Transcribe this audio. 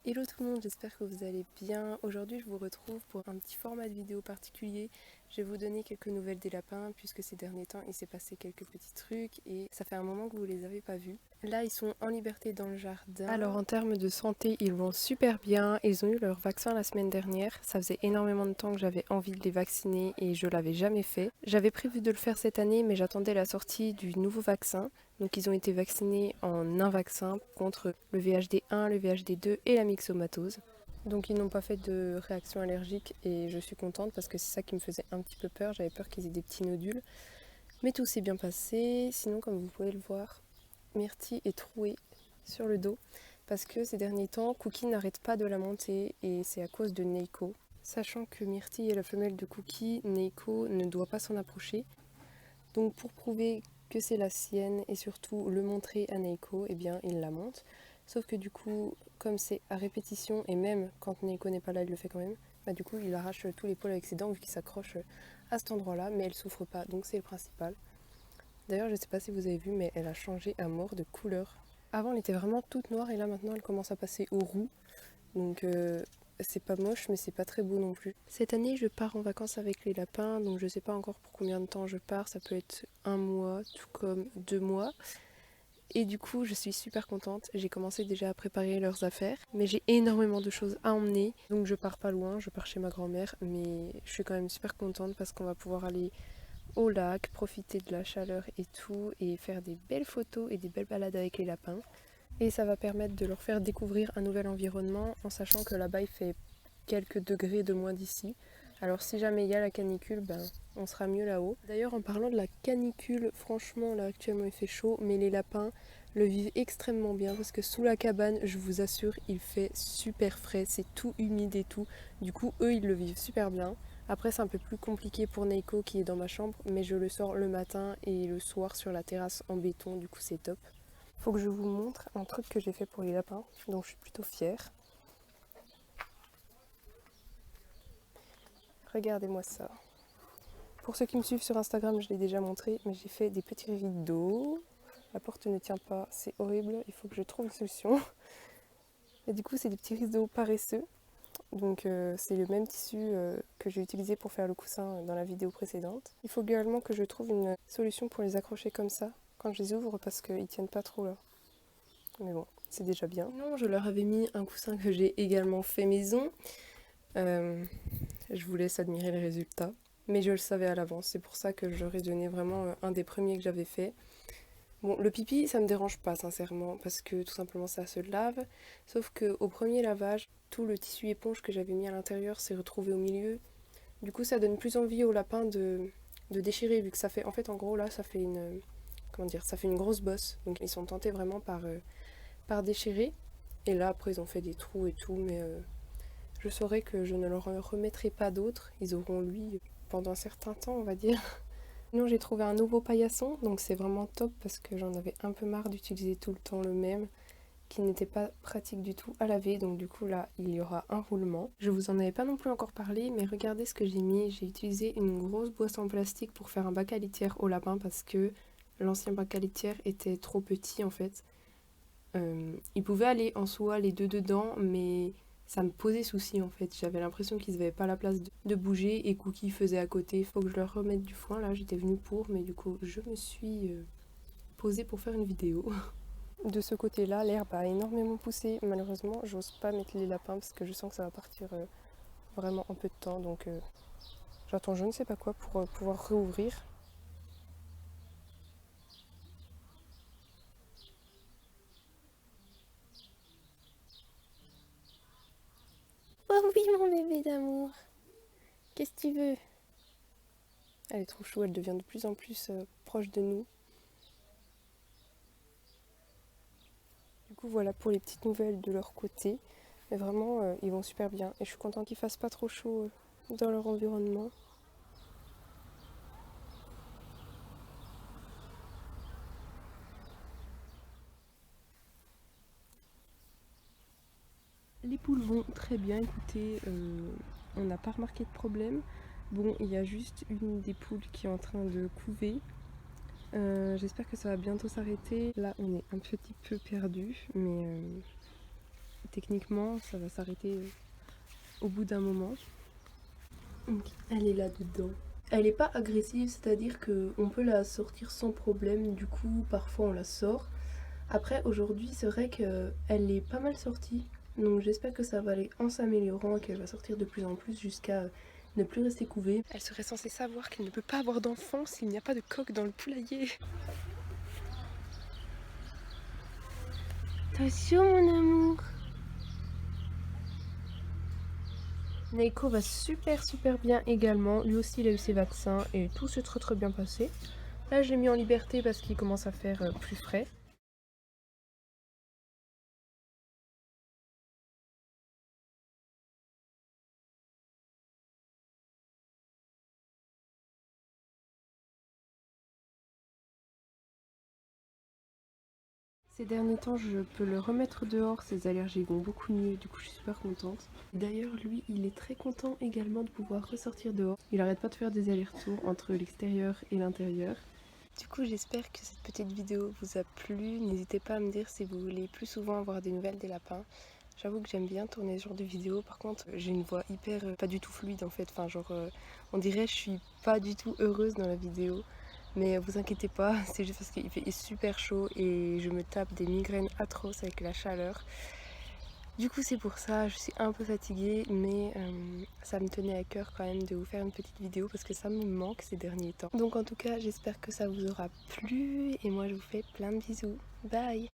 Hello tout le monde, j'espère que vous allez bien. Aujourd'hui je vous retrouve pour un petit format de vidéo particulier. Je vais vous donner quelques nouvelles des lapins puisque ces derniers temps il s'est passé quelques petits trucs et ça fait un moment que vous les avez pas vus. Là ils sont en liberté dans le jardin. Alors en termes de santé ils vont super bien. Ils ont eu leur vaccin la semaine dernière. Ça faisait énormément de temps que j'avais envie de les vacciner et je l'avais jamais fait. J'avais prévu de le faire cette année mais j'attendais la sortie du nouveau vaccin. Donc ils ont été vaccinés en un vaccin contre le VHD1, le VHD2 et la myxomatose. Donc ils n'ont pas fait de réaction allergique et je suis contente parce que c'est ça qui me faisait un petit peu peur. J'avais peur qu'ils aient des petits nodules. Mais tout s'est bien passé. Sinon, comme vous pouvez le voir, Myrtille est trouée sur le dos parce que ces derniers temps, Cookie n'arrête pas de la monter et c'est à cause de Neiko. Sachant que Myrtille est la femelle de Cookie, Neiko ne doit pas s'en approcher. Donc pour prouver que c'est la sienne et surtout le montrer à Neiko, eh bien il la monte. Sauf que du coup, comme c'est à répétition et même quand Neiko n'est pas là, il le fait quand même, bah du coup il arrache tous les poils avec ses dents vu qu'il s'accroche à cet endroit-là, mais elle souffre pas, donc c'est le principal. D'ailleurs, je sais pas si vous avez vu, mais elle a changé à mort de couleur. Avant, elle était vraiment toute noire et là maintenant elle commence à passer au roux. Donc c'est pas moche mais c'est pas très beau non plus. Cette année je pars en vacances avec les lapins, donc je sais pas encore pour combien de temps je pars, ça peut être un mois, tout comme 2 mois. Et du coup je suis super contente, j'ai commencé déjà à préparer leurs affaires, mais j'ai énormément de choses à emmener, donc je pars pas loin, je pars chez ma grand-mère, mais je suis quand même super contente parce qu'on va pouvoir aller au lac, profiter de la chaleur et tout, et faire des belles photos et des belles balades avec les lapins. Et ça va permettre de leur faire découvrir un nouvel environnement en sachant que là-bas il fait quelques degrés de moins d'ici. Alors si jamais il y a la canicule, ben, on sera mieux là-haut. D'ailleurs en parlant de la canicule, franchement là actuellement il fait chaud, mais les lapins le vivent extrêmement bien parce que sous la cabane, je vous assure, il fait super frais, c'est tout humide et tout. Du coup eux ils le vivent super bien. Après c'est un peu plus compliqué pour Neiko qui est dans ma chambre, mais je le sors le matin et le soir sur la terrasse en béton, du coup c'est top. Faut que je vous montre un truc que j'ai fait pour les lapins, dont je suis plutôt fière. Regardez-moi ça. Pour ceux qui me suivent sur Instagram, je l'ai déjà montré, mais j'ai fait des petits rideaux. La porte ne tient pas, c'est horrible, il faut que je trouve une solution. Et du coup, c'est des petits rideaux paresseux. Donc c'est le même tissu que j'ai utilisé pour faire le coussin dans la vidéo précédente. Il faut également que je trouve une solution pour les accrocher comme ça quand je les ouvre parce qu'ils tiennent pas trop là. Mais bon, c'est déjà bien. Non, je leur avais mis un coussin que j'ai également fait maison. Je vous laisse admirer les résultats. Mais je le savais à l'avance, c'est pour ça que j'aurais donné vraiment un des premiers que j'avais fait. Bon, le pipi, ça me dérange pas sincèrement, parce que tout simplement ça se lave. Sauf qu'au premier lavage, tout le tissu éponge que j'avais mis à l'intérieur s'est retrouvé au milieu. Du coup, ça donne plus envie au lapin de déchirer, vu que ça fait, en fait, en gros, là, ça fait une, comment dire, ça fait une grosse bosse. Donc ils sont tentés vraiment par déchirer. Et là, après, ils ont fait des trous et tout, mais je saurais que je ne leur remettrai pas d'autres. Ils auront lui pendant un certain temps, on va dire. Sinon, j'ai trouvé un nouveau paillasson, donc c'est vraiment top parce que j'en avais un peu marre d'utiliser tout le temps le même, qui n'était pas pratique du tout à laver. Donc du coup là, il y aura un roulement. Je vous en avais pas non plus encore parlé, mais regardez ce que j'ai mis. J'ai utilisé une grosse boîte en plastique pour faire un bac à litière au lapin parce que l'ancien bac à litière était trop petit en fait. Il pouvait aller en soi les deux dedans, mais ça me posait souci en fait. J'avais l'impression qu'ils n'avaient pas la place de bouger et Cookie faisait à côté. Il faut que je leur remette du foin. Là, j'étais venue pour, mais du coup, je me suis posée pour faire une vidéo. De ce côté-là, l'herbe a énormément poussé. Malheureusement, j'ose pas mettre les lapins parce que je sens que ça va partir vraiment en peu de temps. Donc, j'attends je ne sais pas quoi pour pouvoir réouvrir. Oh oui, mon bébé d'amour. Qu'est-ce que tu veux? Elle est trop chou, elle devient de plus en plus proche de nous. Du coup, voilà pour les petites nouvelles de leur côté. Mais vraiment, ils vont super bien. Et je suis contente qu'il fasse pas trop chaud dans leur environnement. Les poules vont très bien, écoutez, on n'a pas remarqué de problème. Bon, il y a juste une des poules qui est en train de couver. J'espère que ça va bientôt s'arrêter. Là, on est un petit peu perdu, mais techniquement ça va s'arrêter au bout d'un moment. Donc, elle est là-dedans. Elle n'est pas agressive, c'est-à-dire qu'on peut la sortir sans problème, du coup parfois on la sort. Après aujourd'hui c'est vrai qu'elle est pas mal sortie, donc j'espère que ça va aller en s'améliorant et qu'elle va sortir de plus en plus jusqu'à ne plus rester couvée. Elle serait censée savoir qu'elle ne peut pas avoir d'enfant s'il n'y a pas de coq dans le poulailler. Attention mon amour. Neiko va super bien également, lui aussi il a eu ses vaccins et tout s'est très bien passé. Là je l'ai mis en liberté parce qu'il commence à faire plus frais. Ces derniers temps, je peux le remettre dehors, ses allergies vont beaucoup mieux, du coup je suis super contente. D'ailleurs, lui, il est très content également de pouvoir ressortir dehors. Il arrête pas de faire des allers-retours entre l'extérieur et l'intérieur. Du coup, j'espère que cette petite vidéo vous a plu. N'hésitez pas à me dire si vous voulez plus souvent avoir des nouvelles des lapins. J'avoue que j'aime bien tourner ce genre de vidéos. Par contre, j'ai une voix hyper pas du tout fluide en fait. Enfin, genre, on dirait que je suis pas du tout heureuse dans la vidéo. Mais vous inquiétez pas, c'est juste parce qu'il fait super chaud et je me tape des migraines atroces avec la chaleur. Du coup c'est pour ça, je suis un peu fatiguée mais ça me tenait à cœur quand même de vous faire une petite vidéo parce que ça me manque ces derniers temps. Donc en tout cas j'espère que ça vous aura plu et moi je vous fais plein de bisous. Bye!